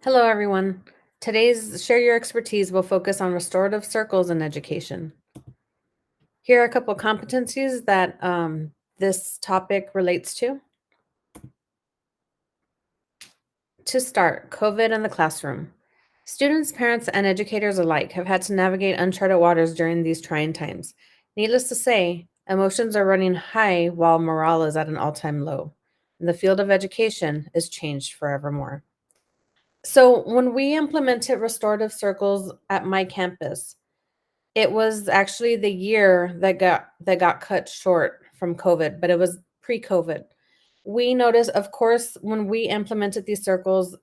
Hello, everyone. Today's Share Your Expertise will focus on restorative circles in education. Here are a couple competencies that this topic relates to. To start, COVID in the classroom. Students, parents, and educators alike have had to navigate uncharted waters during these trying times. Needless to say, emotions are running high while morale is at an all-time low. And the field of education is changed forevermore. So, when we implemented restorative circles at my campus, it was actually the year that got cut short from COVID, but it was pre-COVID. We noticed, of course, when we implemented these circles,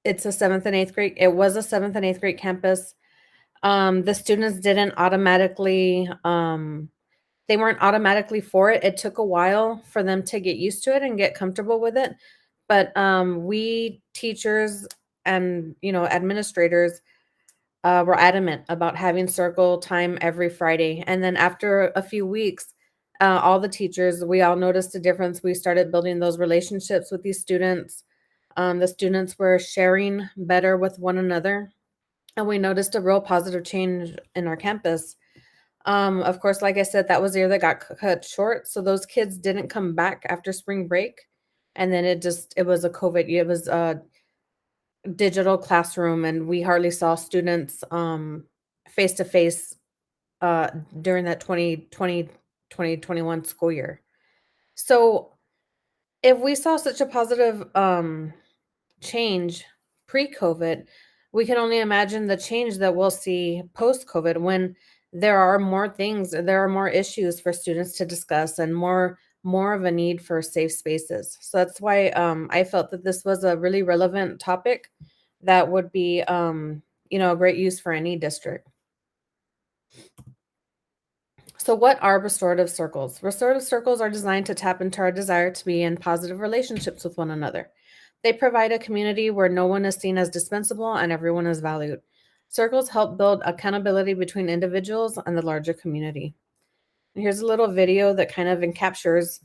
it's a 7th and 8th grade. It was a 7th and 8th grade campus. The students didn't automatically, they weren't automatically for it. It took a while for them to get used to it and get comfortable with it. But we teachers and administrators were adamant about having circle time every Friday. And then after a few weeks, all the teachers, we all noticed a difference. We started building those relationships with these students. The students were sharing better with one another. And we noticed a real positive change in our campus. Of course, like I said, that was the year that got cut short. So those kids didn't come back after spring break. And then it was a COVID, it was a digital classroom, and we hardly saw students face to face during that 2020-2021 school year. So if we saw such a positive change pre-COVID, we can only imagine the change that we'll see post-COVID when there are more issues for students to discuss and more of a need for safe spaces. So that's why I felt that this was a really relevant topic that would be a great use for any district. So, what are restorative circles? Restorative circles are designed to tap into our desire to be in positive relationships with one another. They provide a community where no one is seen as dispensable and everyone is valued. Circles help build accountability between individuals and the larger community. And here's a little video that kind of encaptures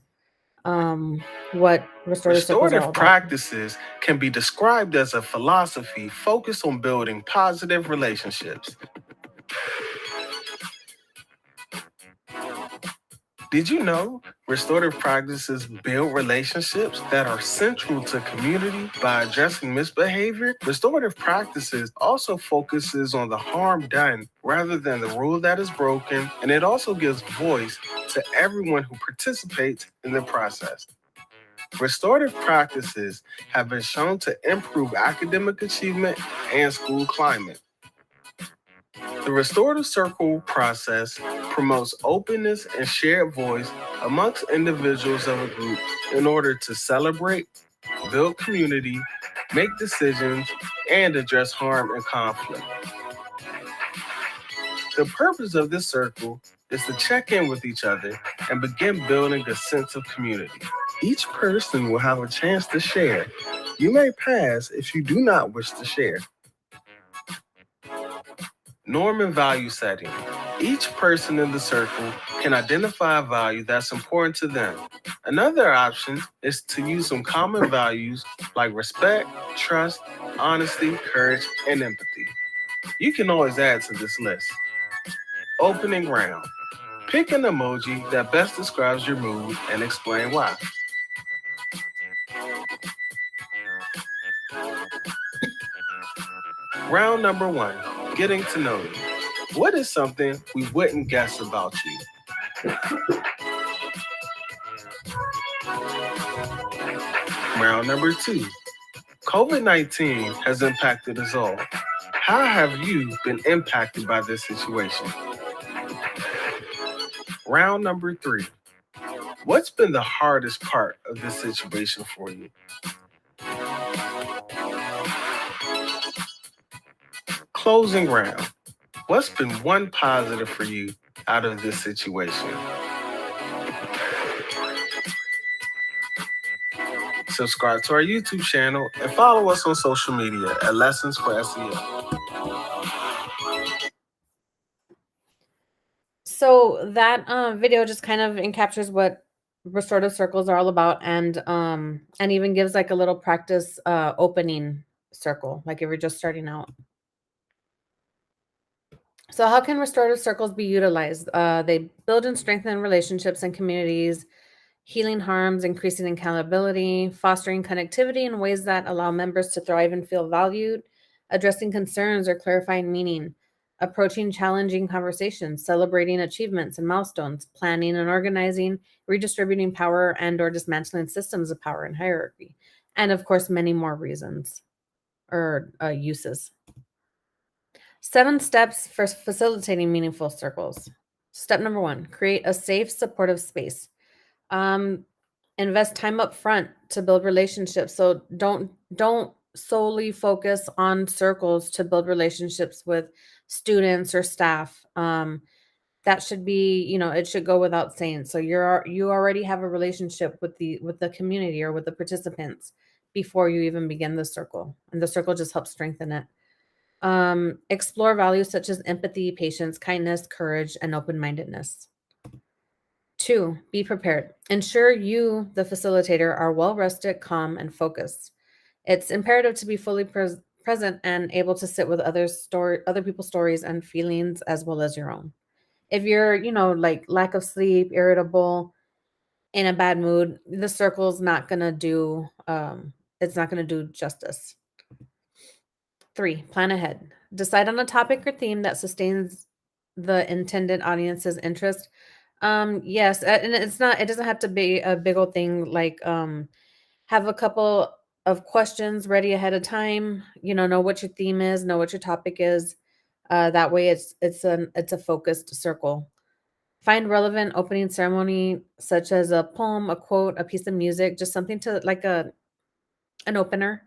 what restorative circles are all Restorative about. practices can be described as a philosophy focused on building positive relationships. Did you know restorative practices build relationships that are central to community by addressing misbehavior? Restorative practices also focuses on the harm done rather than the rule that is broken, and it also gives voice to everyone who participates in the process. Restorative practices have been shown to improve academic achievement and school climate. The restorative circle process promotes openness and shared voice amongst individuals of a group in order to celebrate, build community, make decisions, and address harm and conflict. The purpose of this circle is to check in with each other and begin building a sense of community. Each person will have a chance to share. You may pass if you do not wish to share. Norm and value setting. Each person in the circle can identify a value that's important to them. Another option is to use some common values like respect, trust, honesty, courage, and empathy. You can always add to this list. Opening round. Pick an emoji that best describes your mood and explain why. Round number 1, getting to know you. What is something we wouldn't guess about you? Round number 2, COVID-19 has impacted us all. How have you been impacted by this situation? Round number 3, what's been the hardest part of this situation for you? Closing round. What's been one positive for you out of this situation? Subscribe to our YouTube channel and follow us on social media at Lessons for SEL. So that video just kind of encaptures what restorative circles are all about, and even gives like a little practice opening circle, like if you're just starting out. So how can restorative circles be utilized? They build and strengthen relationships and communities, healing harms, increasing accountability, fostering connectivity in ways that allow members to thrive and feel valued, addressing concerns or clarifying meaning, approaching challenging conversations, celebrating achievements and milestones, planning and organizing, redistributing power and or dismantling systems of power and hierarchy, and of course many more reasons or uses. 7 steps for facilitating meaningful circles. Step number 1, create a safe, supportive space. Um, invest time up front to build relationships. So don't solely focus on circles to build relationships with students or staff. That should be, it should go without saying. So you already have a relationship with the community or with the participants before you even begin the circle, and the circle just helps strengthen it. Explore values such as empathy, patience, kindness, courage, and open mindedness. 2, be prepared. Ensure you, the facilitator, are well rested, calm, and focused. It's imperative to be fully present and able to sit with other people's stories and feelings as well as your own. If you're, like lack of sleep, irritable, in a bad mood, the circle's not gonna do it's not gonna do justice. 3, plan ahead. Decide on a topic or theme that sustains the intended audience's interest. Yes, and it doesn't have to be a big old thing like have a couple of questions ready ahead of time, know what your theme is, know what your topic is. That way it's a focused circle. Find relevant opening ceremony such as a poem, a quote, a piece of music, just something to like an opener.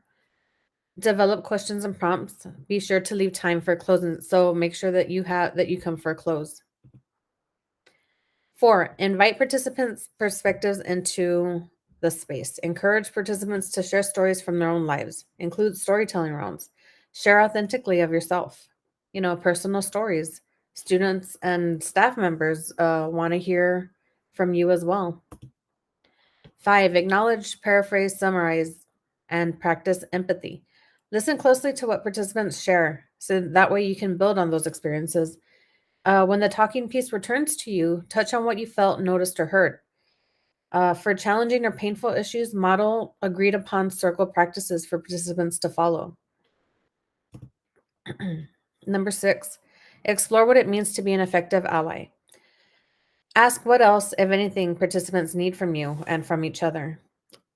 Develop questions and prompts. Be sure to leave time for closing. So make sure that you come for a close. 4, invite participants' perspectives into the space. Encourage participants to share stories from their own lives. Include storytelling rounds. Share authentically of yourself. Personal stories. Students and staff members want to hear from you as well. 5, acknowledge, paraphrase, summarize, and practice empathy. Listen closely to what participants share so that way you can build on those experiences. When the talking piece returns to you, touch on what you felt, noticed, or heard. For challenging or painful issues, model agreed upon circle practices for participants to follow. Number 6, explore what it means to be an effective ally. Ask what else, if anything, participants need from you and from each other.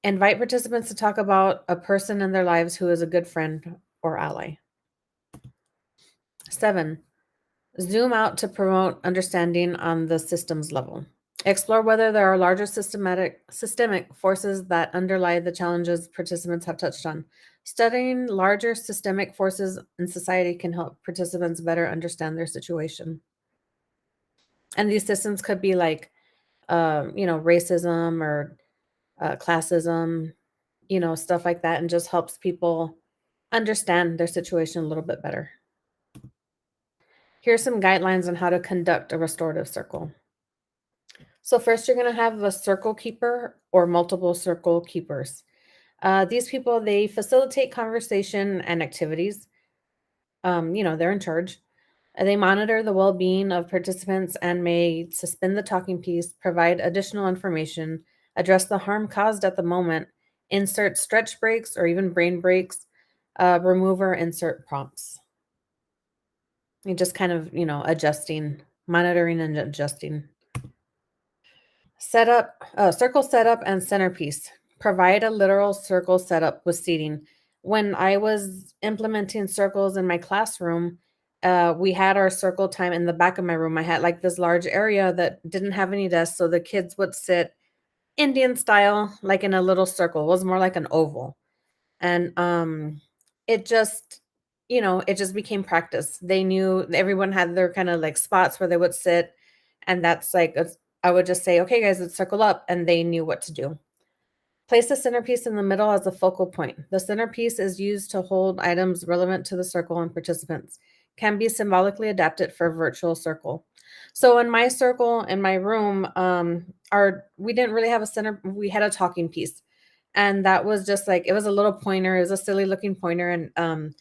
Invite participants to talk about a person in their lives who is a good friend or ally. 7, zoom out to promote understanding on the systems level. Explore whether there are larger systemic forces that underlie the challenges participants have touched on. Studying larger systemic forces in society can help participants better understand their situation. And these systems could be like, racism or classism, stuff like that, and just helps people understand their situation a little bit better. Here's some guidelines on how to conduct a restorative circle. So first, you're going to have a circle keeper or multiple circle keepers. These people, they facilitate conversation and activities. They're in charge. They monitor the well-being of participants and may suspend the talking piece, provide additional information, address the harm caused at the moment, insert stretch breaks or even brain breaks, remove or insert prompts. You just kind of, adjusting, monitoring and adjusting. Circle setup and centerpiece. Provide a literal circle setup with seating. When I was implementing circles in my classroom, we had our circle time in the back of my room. I had like this large area that didn't have any desks, so the kids would sit Indian style, like in a little circle. It was more like an oval. And it just, it just became practice. They knew everyone had their kind of like spots where they would sit. And that's like, I would just say, okay, guys, let's circle up. And they knew what to do. Place the centerpiece in the middle as a focal point. The centerpiece is used to hold items relevant to the circle and participants. Can be symbolically adapted for a virtual circle. So in my circle, in my room, we didn't really have a center. We had a talking piece. And that was just like, it was a little pointer. It was a silly looking pointer. And,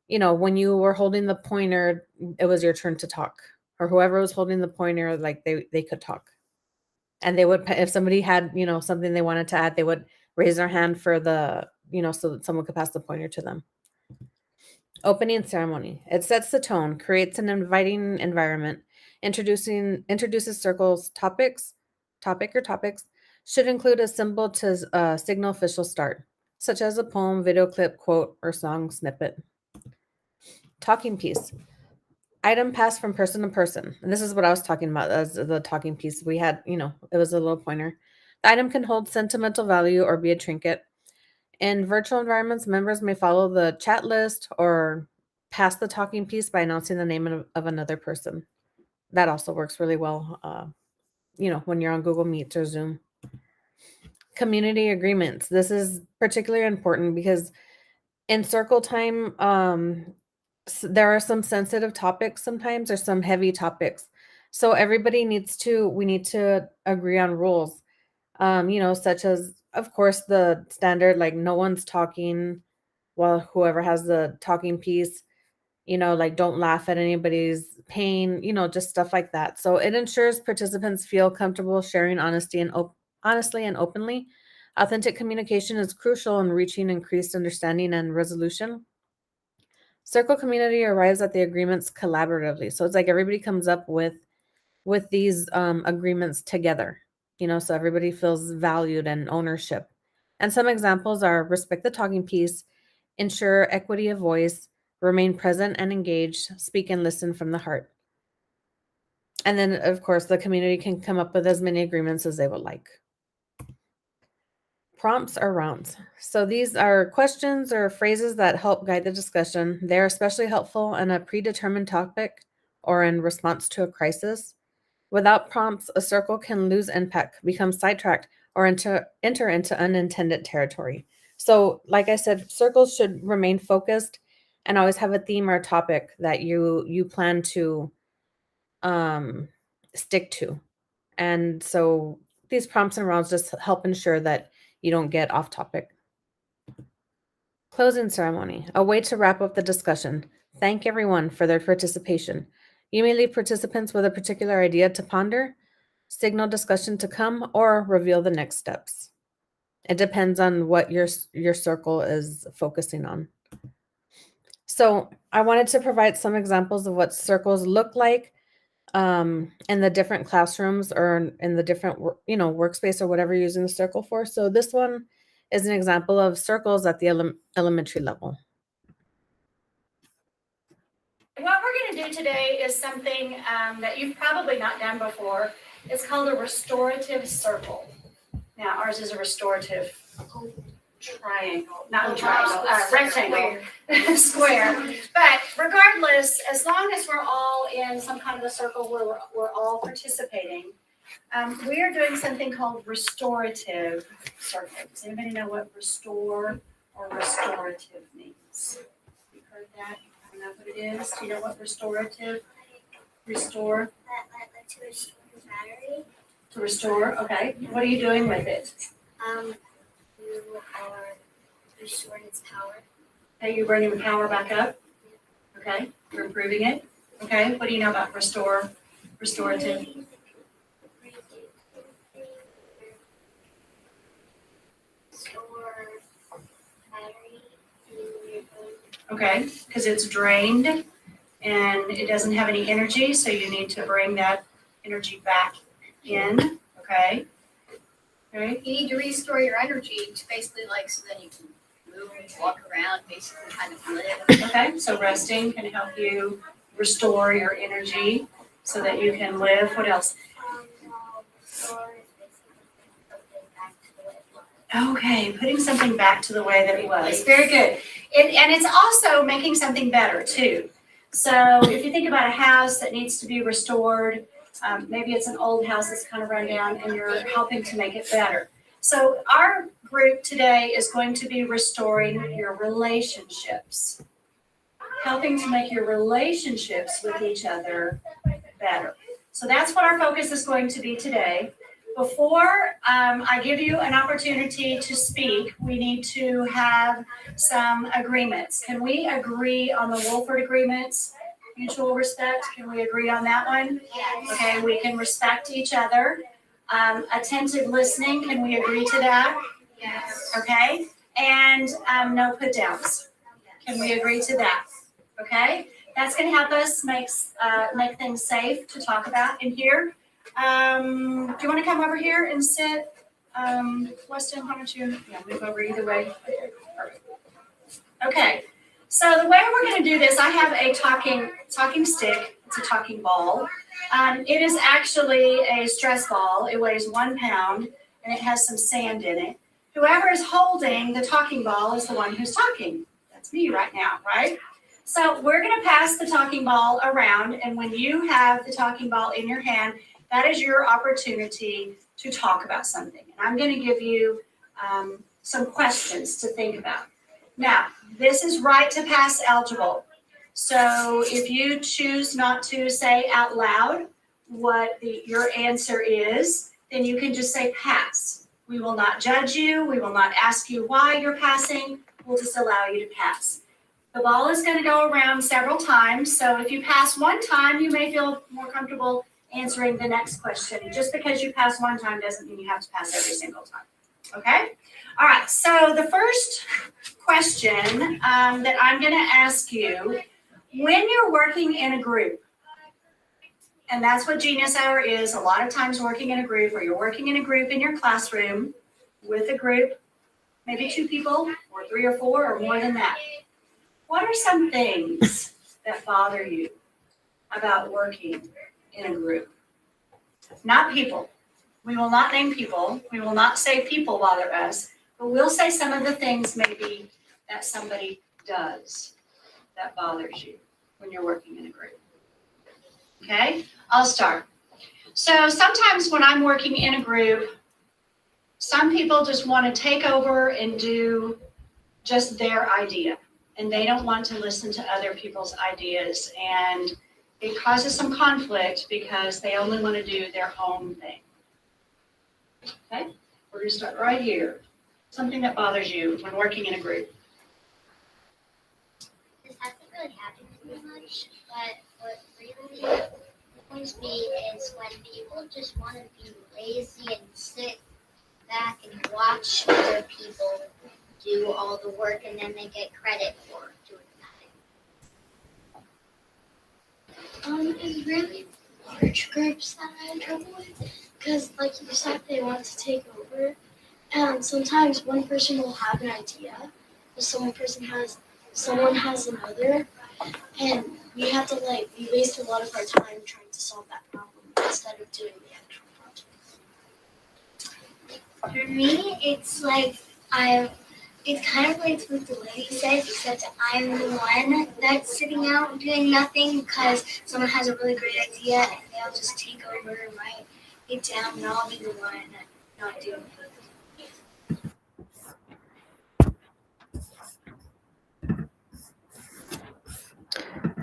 when you were holding the pointer, it was your turn to talk, or whoever was holding the pointer, like they could talk. And they would, if somebody had, something they wanted to add, they would raise their hand for so that someone could pass the pointer to them. Opening ceremony. It sets the tone, creates an inviting environment, introduces circles, topic or topics should include a symbol to signal official start, such as a poem, video clip, quote, or song snippet. Talking piece. Item passed from person to person. And this is what I was talking about as the talking piece. We had, it was a little pointer. The item can hold sentimental value or be a trinket. In virtual environments, members may follow the chat list or pass the talking piece by announcing the name of another person. That also works really well, when you're on Google Meets or Zoom. Community agreements. This is particularly important because in circle time, there are some sensitive topics sometimes, or some heavy topics. So we need to agree on rules, such as, of course, the standard, like no one's talking while whoever has the talking piece, like don't laugh at anybody's pain, just stuff like that. So it ensures participants feel comfortable sharing honestly and openly. Authentic communication is crucial in reaching increased understanding and resolution. Circle community arrives at the agreements collaboratively. So it's like everybody comes up with these agreements together, so everybody feels valued and ownership. And some examples are: respect the talking piece, ensure equity of voice, remain present and engaged, speak and listen from the heart. And then, of course, the community can come up with as many agreements as they would like. Prompts or rounds. So these are questions or phrases that help guide the discussion. They're especially helpful in a predetermined topic or in response to a crisis. Without prompts, a circle can lose impact, become sidetracked, or enter into unintended territory. So, like I said, circles should remain focused and always have a theme or topic that you plan to stick to. And so these prompts and rounds just help ensure that you don't get off topic. Closing ceremony, a way to wrap up the discussion. Thank everyone for their participation. You may leave participants with a particular idea to ponder, signal discussion to come, or reveal the next steps. It depends on what your circle is focusing on. So I wanted to provide some examples of what circles look like in the different classrooms or in the different workspace or whatever you're using the circle for. So this one is an example of circles at the elementary level. What we're going to do today is something that you've probably not done before. It's called a restorative circle. Now, ours is a restorative triangle, not triangle, rectangle, square. But regardless, as long as we're all in some kind of a circle where we're all participating, we are doing something called restorative circle. Does anybody know what restore or restorative means? You heard that? You know what it is? Do you know what restorative? Restore? To restore the battery. To restore, okay. What are you doing with it? You are restoring its power. Okay, you're bringing the power back up. Okay, you're improving it. Okay, what do you know about restorative? Restore battery in your phone. Okay, because it's drained and it doesn't have any energy, so you need to bring that energy back in. Okay. Okay. You need to restore your energy to basically so then you can move and walk around, basically kind of live. Okay, so resting can help you restore your energy so that you can live. What else? Restore is basically something back to the way it was. Okay, putting something back to the way that it was. Very good. And it's also making something better too. So if you think about a house that needs to be restored, maybe it's an old house that's kind of run down and you're helping to make it better. So our group today is going to be restoring your relationships, helping to make your relationships with each other better. So that's what our focus is going to be today. Before I give you an opportunity to speak, we need to have some agreements. Can we agree on the Wolford agreements? Mutual respect, can we agree on that one? Yes. Okay, we can respect each other. Attentive listening, can we agree to that? Yes. Okay, and no put downs. Can we agree to that? Okay, that's gonna help us make things safe to talk about in here. Do you wanna come over here and sit? Weston, why don't you, move over either way. Okay, so the way we're gonna do this, I have a talking stick, it's a talking ball. It is actually a stress ball, it weighs 1 pound, and it has some sand in it. Whoever is holding the talking ball is the one who's talking. That's me right now, right? So we're gonna pass the talking ball around, and when you have the talking ball in your hand, that is your opportunity to talk about something. And I'm gonna give you some questions to think about. Now, this is right to pass eligible. So if you choose not to say out loud what your answer is, then you can just say pass. We will not judge you. We will not ask you why you're passing. We'll just allow you to pass. The ball is going to go around several times. So if you pass one time, you may feel more comfortable answering the next question. Just because you pass one time doesn't mean you have to pass every single time. Okay? All right. So the first question that I'm going to ask you, when you're working in a group, and that's what Genius Hour is, a lot of times working in a group, or you're working in a group in your classroom with a group, maybe 2 people, or 3 or 4, or more than that. What are some things that bother you about working in a group? Not people. We will not name people. We will not say people bother us, but we'll say some of the things maybe that somebody does that bothers you when you're working in a group. Okay, I'll start. So sometimes when I'm working in a group, some people just want to take over and do just their idea, and they don't want to listen to other people's ideas, and it causes some conflict because they only want to do their own thing. Okay, we're going to start right here. Something that bothers you when working in a group. This hasn't really happened to me much, but what really annoys me is when people just want to be lazy and sit back and watch other people do all the work, and then they get credit for doing nothing. It's really large groups that I have trouble with, because like you said, they want to take over, and sometimes one person will have an idea, but someone has another, and we have to we waste a lot of our time trying to solve that problem instead of doing the actual project. For me, it's kind of like what the lady said, except I'm the one that's sitting out doing nothing because someone has a really great idea and they'll just take over and write it down, and I'll be the one not doing it.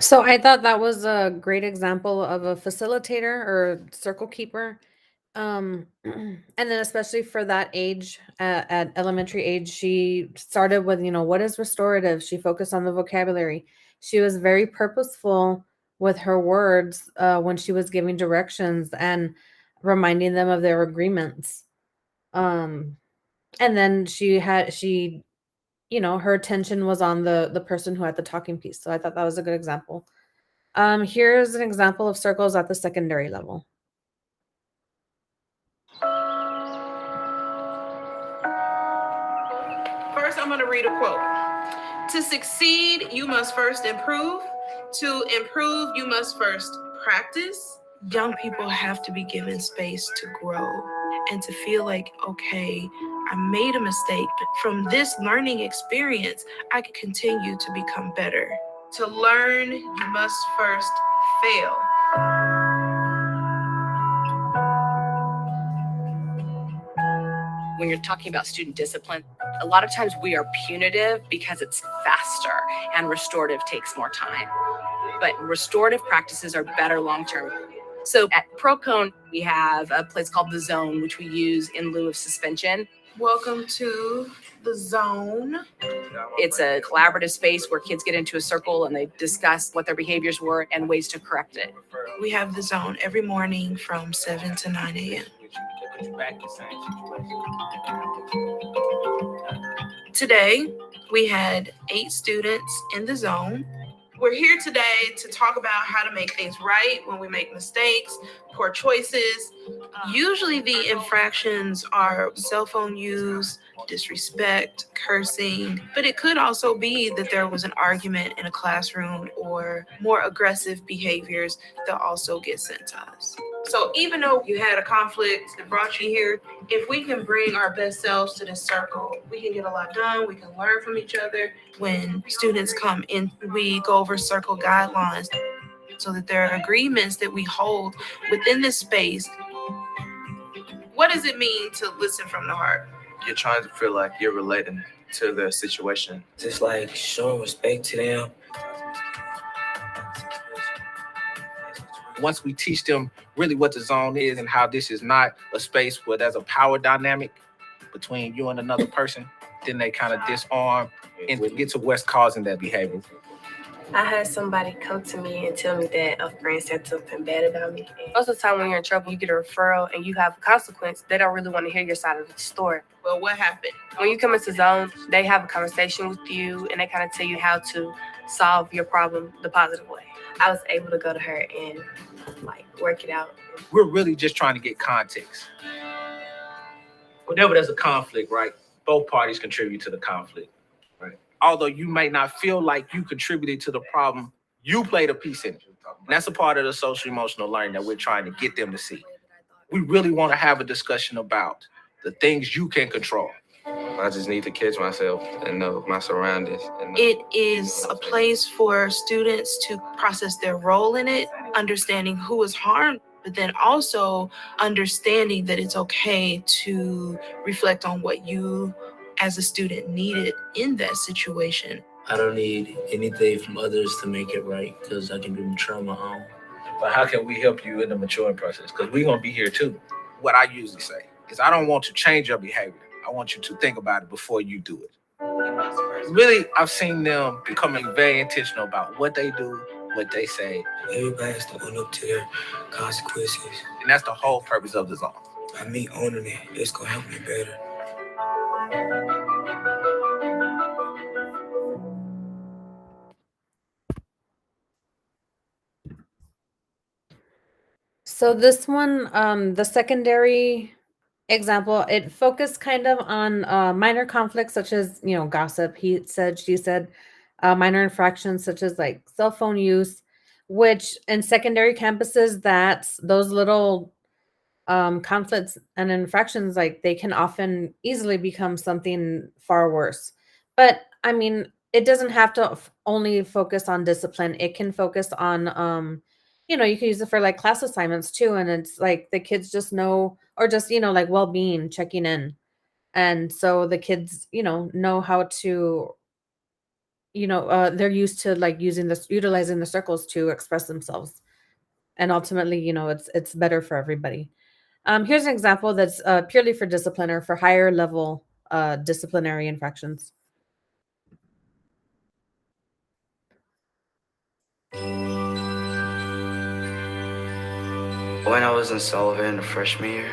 So I thought that was a great example of a facilitator or circle keeper. And then especially for that age, at elementary age, she started with, what is restorative? She focused on the vocabulary. She was very purposeful with her words when she was giving directions and reminding them of their agreements. And then her attention was on the person who had the talking piece. So I thought that was a good example. Here's an example of circles at the secondary level. First, I'm going to read a quote. To succeed, you must first improve. To improve, you must first practice. Young people have to be given space to grow and to feel like, okay, I made a mistake, but from this learning experience, I can continue to become better. To learn, you must first fail. When you're talking about student discipline, a lot of times we are punitive because it's faster and restorative takes more time. But restorative practices are better long-term. So at Procone, we have a place called The Zone, which we use in lieu of suspension. Welcome to the zone. It's a collaborative space where kids get into a circle and they discuss what their behaviors were and ways to correct it. We have the zone every morning from 7 to 9 a.m. Today, we had 8 students in the zone. We're here today to talk about how to make things right when we make mistakes, poor choices. Usually the infractions are cell phone use, disrespect, cursing, but it could also be that there was an argument in a classroom or more aggressive behaviors that also get sent to us. So even though you had a conflict that brought you here, if we can bring our best selves to this circle, we can get a lot done, we can learn from each other. When students come in, we go over circle guidelines so that there are agreements that we hold within this space. What does it mean to listen from the heart? You're trying to feel like you're relating to the situation. Just like showing respect to them. Once we teach them really what the zone is and how this is not a space where there's a power dynamic between you and another person, then they kind of disarm and get to what's causing that behavior. I had somebody come to me and tell me that a friend said something bad about me. And most of the time when you're in trouble, you get a referral and you have a consequence. They don't really want to hear your side of the story. Well, what happened? When you come into zone, they have a conversation with you and they kind of tell you how to solve your problem the positive way. I was able to go to her and work it out. We're really just trying to get context. Whenever there's a conflict, right, both parties contribute to the conflict, right? Although you may not feel like you contributed to the problem, you played a piece in it. And that's a part of the social emotional learning that we're trying to get them to see. We really want to have a discussion about the things you can control. I just need to catch myself and know my surroundings. It is a place for students to process their role in it, understanding who is harmed, but then also understanding that it's okay to reflect on what you as a student needed in that situation. I don't need anything from others to make it right because I can be mature on my own. But how can we help you in the maturing process? Because we're going to be here too. What I usually say is I don't want to change your behavior. I want you to think about it before you do it. Really, I've seen them becoming very intentional about what they do, what they say. Everybody has to own up to their consequences. And that's the whole purpose of the zone. By me owning it, it's going to help me better. So this one, the secondary example, it focused kind of on minor conflicts such as, gossip, he said, she said, minor infractions such as like cell phone use, which in secondary campuses, that's those little conflicts and infractions, like they can often easily become something far worse. But I mean, it doesn't have to only focus on discipline. It can focus on you can use it for like class assignments too, and it's like the kids just know, or just like well-being, checking in, and so the kids know how to they're used to like utilizing the circles to express themselves, and ultimately it's better for everybody. Here's an example that's purely for discipline or for higher level disciplinary infractions. When I was in Sullivan freshman year,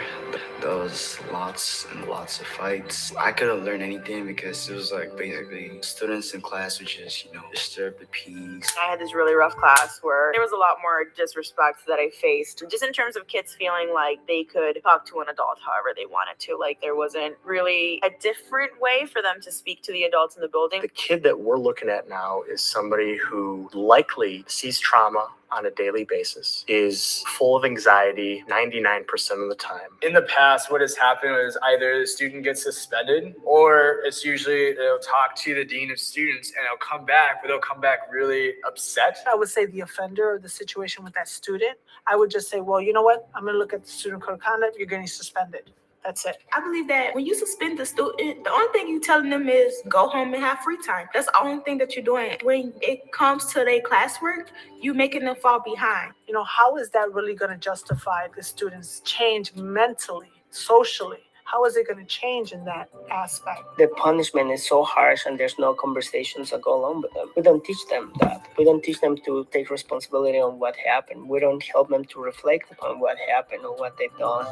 there was lots and lots of fights. I couldn't learn anything because it was like basically students in class would just, disturb the peace. I had this really rough class where there was a lot more disrespect that I faced, just in terms of kids feeling like they could talk to an adult however they wanted to. Like there wasn't really a different way for them to speak to the adults in the building. The kid that we're looking at now is somebody who likely sees trauma on a daily basis, is full of anxiety 99% of the time. In the past, what has happened is either the student gets suspended, or it's usually they'll talk to the dean of students and they'll come back, but they'll come back really upset. I would say the offender or the situation with that student, I would just say, well, you know what? I'm gonna look at the student code of conduct, you're getting suspended. That's it. I believe that when you suspend the student, the only thing you telling them is go home and have free time. That's the only thing that you're doing. When it comes to their classwork, you making them fall behind. You know, how is that really going to justify the students' change mentally, socially? How is it going to change in that aspect? The punishment is so harsh and there's no conversations that go along with them. We don't teach them that. We don't teach them to take responsibility on what happened. We don't help them to reflect upon what happened or what they've done.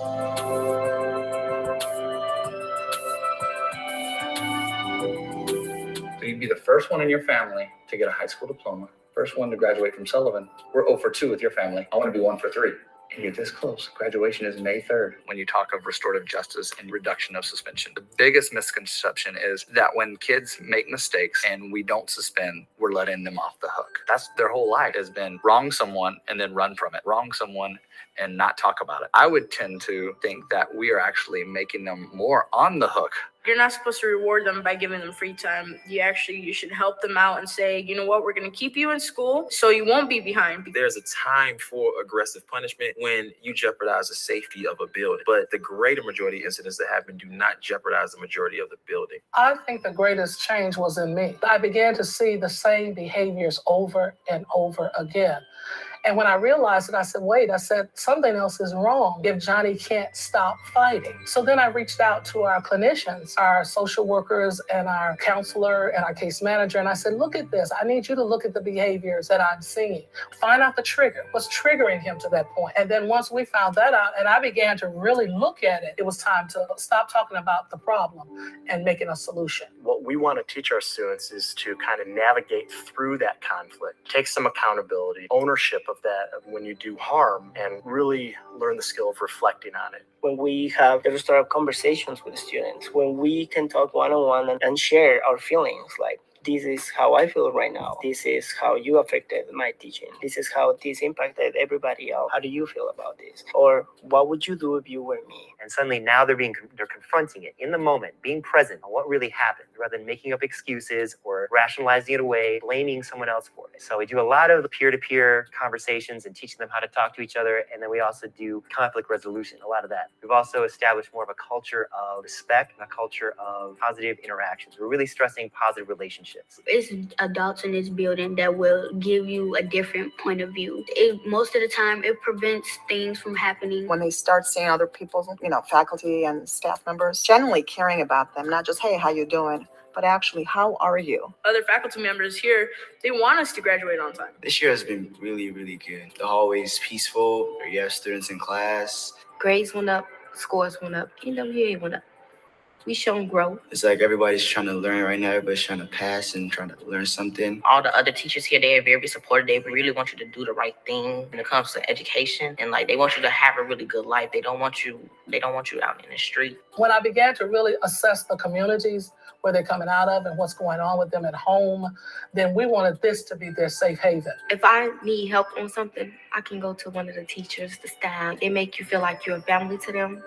So you'd be the first one in your family to get a high school diploma, first one to graduate from Sullivan. We're 0 for 2 with your family. I want to be 1 for 3. And you're this close. Graduation is May 3rd. When you talk of restorative justice and reduction of suspension, the biggest misconception is that when kids make mistakes and we don't suspend, we're letting them off the hook. That's their whole life has been wrong someone and then run from it, wrong someone and not talk about it. I would tend to think that we are actually making them more on the hook. You're not supposed to reward them by giving them free time. You should help them out and say, you know what, we're going to keep you in school so you won't be behind. There's a time for aggressive punishment when you jeopardize the safety of a building. But the greater majority of incidents that happen do not jeopardize the majority of the building. I think the greatest change was in me. I began to see the same behaviors over and over again. And when I realized it, I said, something else is wrong if Johnny can't stop fighting. So then I reached out to our clinicians, our social workers and our counselor and our case manager. And I said, look at this. I need you to look at the behaviors that I'm seeing. Find out the trigger. What's triggering him to that point? And then once we found that out and I began to really look at it, it was time to stop talking about the problem and making a solution. What we want to teach our students is to kind of navigate through that conflict, take some accountability, ownership of that, of when you do harm, and really learn the skill of reflecting on it. When we have the restorative conversations with the students, when we can talk one-on-one and share our feelings, like, this is how I feel right now. This is how you affected my teaching. This is how this impacted everybody else. How do you feel about this? Or what would you do if you were me? And suddenly now they're confronting it in the moment, being present on what really happened, rather than making up excuses or rationalizing it away, blaming someone else for it. So we do a lot of peer-to-peer conversations and teaching them how to talk to each other. And then we also do conflict resolution, a lot of that. We've also established more of a culture of respect and a culture of positive interactions. We're really stressing positive relationships. It's adults in this building that will give you a different point of view. Most of the time, it prevents things from happening. When they start seeing other people, faculty and staff members, genuinely caring about them, not just, hey, how you doing, but actually, how are you? Other faculty members here, they want us to graduate on time. This year has been really, really good. The hallway's peaceful. You have students in class. Grades went up, scores went up, NWA went up. We shown growth. It's like everybody's trying to learn right now. Everybody's trying to pass and trying to learn something. All the other teachers here, they are very supportive. They really want you to do the right thing when it comes to education. And they want you to have a really good life. They don't want you out in the street. When I began to really assess the communities where they're coming out of and what's going on with them at home, then we wanted this to be their safe haven. If I need help on something, I can go to one of the teachers, the staff. They make you feel like you're a family to them.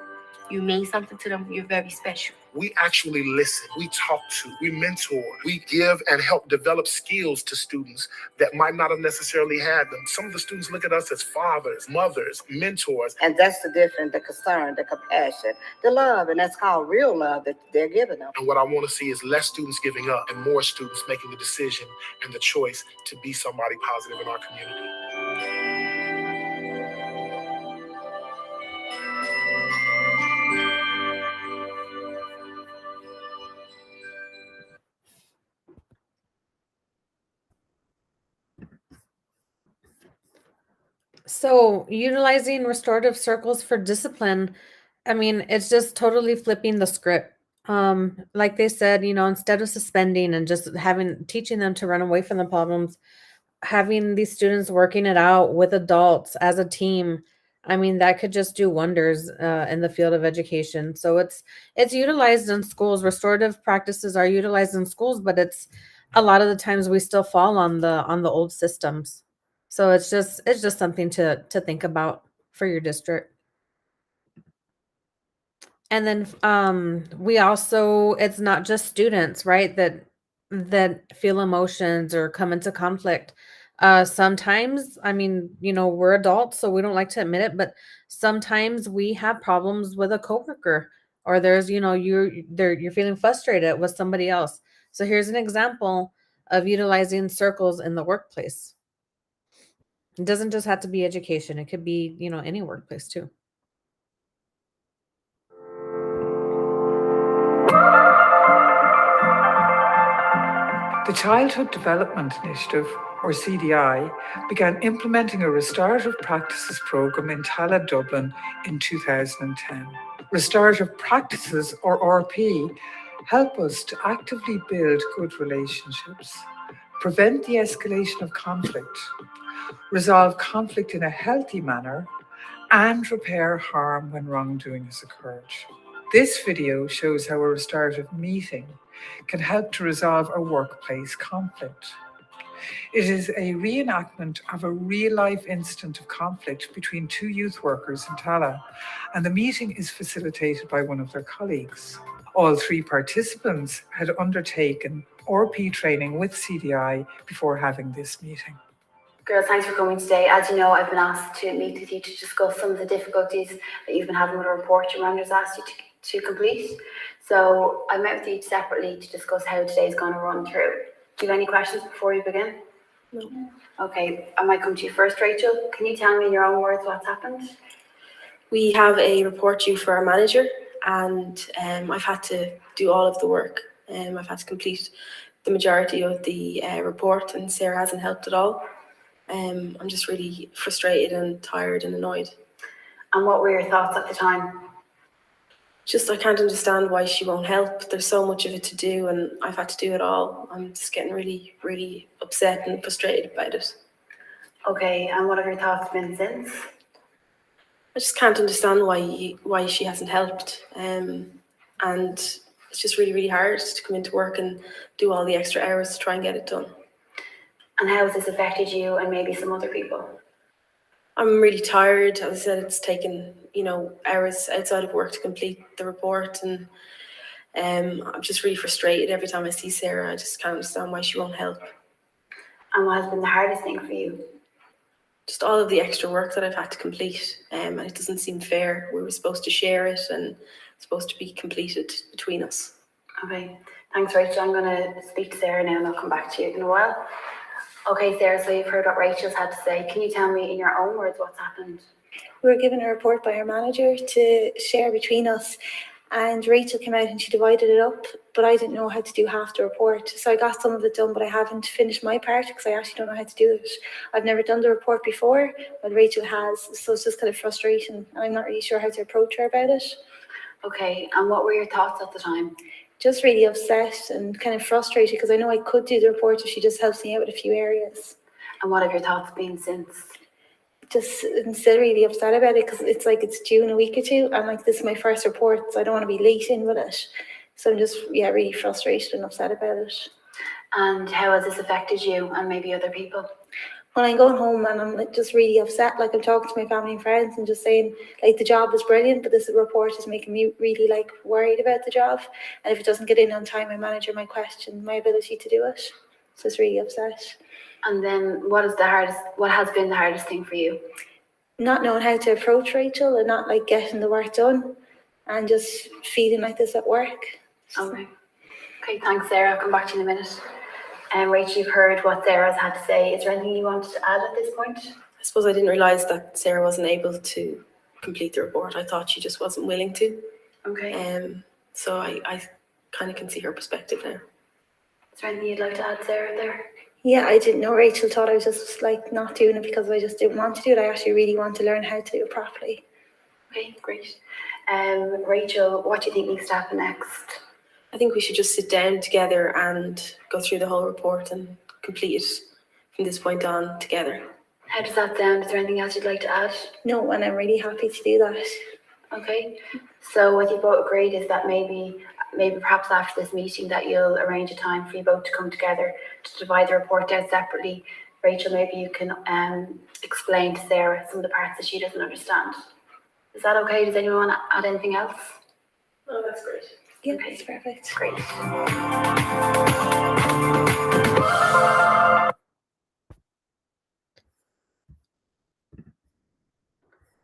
You mean something to them. You're very special. We actually listen, we talk to, we mentor, we give and help develop skills to students that might not have necessarily had them. Some of the students look at us as fathers, mothers, mentors. And that's the difference, the concern, the compassion, the love, and that's called real love that they're giving them. And what I want to see is less students giving up and more students making the decision and the choice to be somebody positive in our community. So, utilizing restorative circles for discipline, I mean, it's just totally flipping the script. Like they said, instead of suspending and just teaching them to run away from the problems, having these students working it out with adults as a team, I mean, that could just do wonders in the field of education. So it's utilized in schools. Restorative practices are utilized in schools, but it's a lot of the times we still fall on the old systems. So it's just something to think about for your district. And then we also, it's not just students, right, that feel emotions or come into conflict. Sometimes, I mean, we're adults, so we don't like to admit it, but sometimes we have problems with a coworker. or there's, you're feeling frustrated with somebody else. So here's an example of utilizing circles in the workplace. It doesn't just have to be education. It could be, any workplace too. The Childhood Development Initiative, or CDI, began implementing a restorative practices program in Tallaght, Dublin in 2010. Restorative practices, or RP, help us to actively build good relationships, prevent the escalation of conflict, resolve conflict in a healthy manner, and repair harm when wrongdoing has occurred. This video shows how a restorative meeting can help to resolve a workplace conflict. It is a reenactment of a real-life incident of conflict between two youth workers in Tallaght, and the meeting is facilitated by one of their colleagues. All three participants had undertaken RP training with CDI before having this meeting. Girls, thanks for coming today. As you know, I've been asked to meet with you to discuss some of the difficulties that you've been having with a report your manager's asked you to complete. So I met with you separately to discuss how today's going to run through. Do you have any questions before we begin? No. Okay, I might come to you first, Rachel. Can you tell me in your own words what's happened? We have a report due for our manager, and I've had to do all of the work. I've had to complete the majority of the report, and Sarah hasn't helped at all. I'm just really frustrated and tired and annoyed. And what were your thoughts at the time? Just I can't understand why she won't help. There's so much of it to do, and I've had to do it all. I'm just getting really, really upset and frustrated about it. Okay, and what have your thoughts been since? I just can't understand why she hasn't helped. And it's just really, really hard to come into work and do all the extra hours to try and get it done. And how has this affected you and maybe some other people? I'm really tired. As I said, it's taken, hours outside of work to complete the report, and I'm just really frustrated every time I see Sarah. I just can't understand why she won't help. And what has been the hardest thing for you? Just all of the extra work that I've had to complete, and it doesn't seem fair. We were supposed to share it, and it's supposed to be completed between us. Okay, thanks, Rachel. I'm going to speak to Sarah now, and I'll come back to you in a while. Okay, Sarah, so you've heard what Rachel's had to say. Can you tell me in your own words what's happened? We were given a report by our manager to share between us, and Rachel came out and she divided it up, but I didn't know how to do half the report. So I got some of it done, but I haven't finished my part because I actually don't know how to do it. I've never done the report before, but Rachel has, so it's just kind of frustration. I'm not really sure how to approach her about it. Okay, and what were your thoughts at the time? Just really upset and kind of frustrated because I know I could do the report if she just helps me out with a few areas. And what have your thoughts been since? Just I'm still really upset about it because it's like it's due in a week or two, and like this is my first report, so I don't want to be late in with it. So I'm just really frustrated and upset about it. And how has this affected you and maybe other people? When I'm going home and I'm like just really upset, like I'm talking to my family and friends and just saying like the job is brilliant, but this report is making me really like worried about the job. And if it doesn't get in on time, my manager might question my ability to do it. So it's really upset. And then what has been the hardest thing for you? Not knowing how to approach Rachel and not like getting the work done and just feeling like this at work. Okay, thanks, Sarah. I'll come back to you in a minute. Rachel, you've heard what Sarah's had to say. Is there anything you wanted to add at this point? I suppose I didn't realise that Sarah wasn't able to complete the report. I thought she just wasn't willing to. Okay. So I kind of can see her perspective now. Is there anything you'd like to add, Sarah, there? Yeah, I didn't know. Rachel thought I was just like not doing it because I just didn't want to do it. I actually really want to learn how to do it properly. Okay, great. Rachel, what do you think needs to happen next? I think we should just sit down together and go through the whole report and complete it from this point on together. How does that sound? Is there anything else you'd like to add? No, and I'm really happy to do that. Okay, so what you both agreed is that maybe perhaps after this meeting that you'll arrange a time for you both to come together to divide the report out separately. Rachel, maybe you can explain to Sarah some of the parts that she doesn't understand. Is that okay? Does anyone want to add anything else? Oh, that's great. Yeah, okay. That's perfect. Great.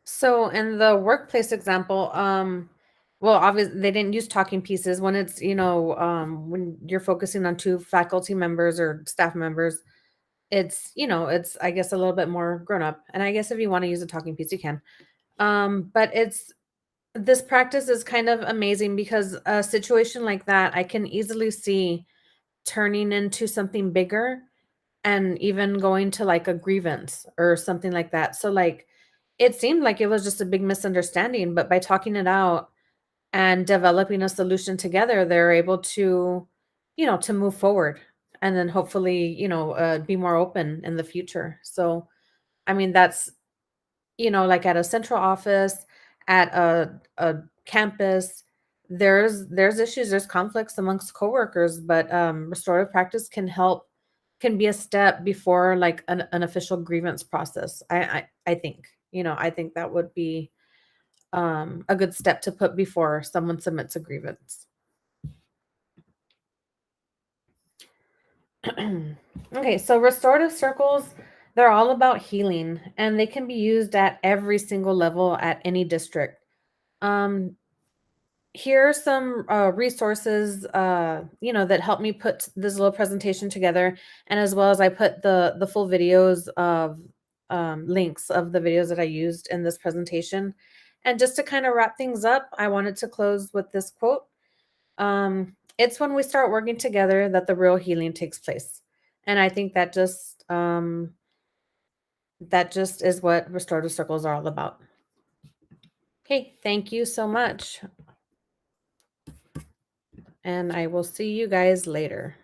So in the workplace example, well, obviously they didn't use talking pieces when it's, when you're focusing on two faculty members or staff members, it's, it's, I guess, a little bit more grown up. And I guess if you want to use a talking piece, you can. But this practice is kind of amazing because a situation like that, I can easily see turning into something bigger and even going to like a grievance or something like that. So like it seemed like it was just a big misunderstanding, but by talking it out and developing a solution together, they're able to, to move forward and then hopefully, be more open in the future. So, I mean, that's, like at a central office, at a campus, there's issues, there's conflicts amongst coworkers, but restorative practice can be a step before like an official grievance process. I think, I think that would be a good step to put before someone submits a grievance. Okay, so restorative circles, they're all about healing and they can be used at every single level at any district. Um, Here are some resources, that helped me put this little presentation together, and as well as I put the full videos of links of the videos that I used in this presentation. And just to kind of wrap things up, I wanted to close with this quote. It's when we start working together that the real healing takes place. And I think that just is what restorative circles are all about. Okay, thank you so much. And I will see you guys later.